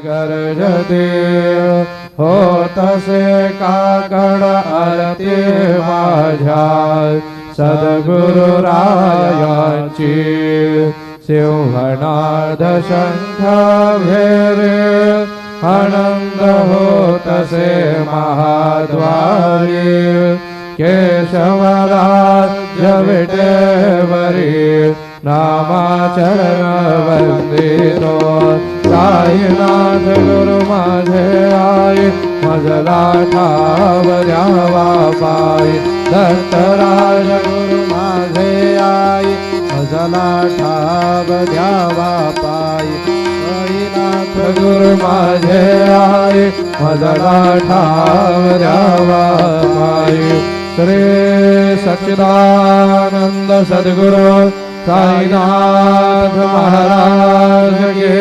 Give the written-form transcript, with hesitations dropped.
गर्जते होतसे काकड आरती माझ्या सद्गुरुरायांची सिंहनाद शंख भेरे आनंद होतसे महाद्वारी केशवराज्य विटेवरी नामाचरण वंदितो साईनाथ गुरु माझे आई मजला ठाव द्यावा पायी दत्तराज गुरु माझे आई मजला ठाव द्यावा पायी साईनाथ गुरु माझे आई मजला ठाव द्यावा पायी श्री सच्चिदानंद सद्गुरु साईनाथ महाराज के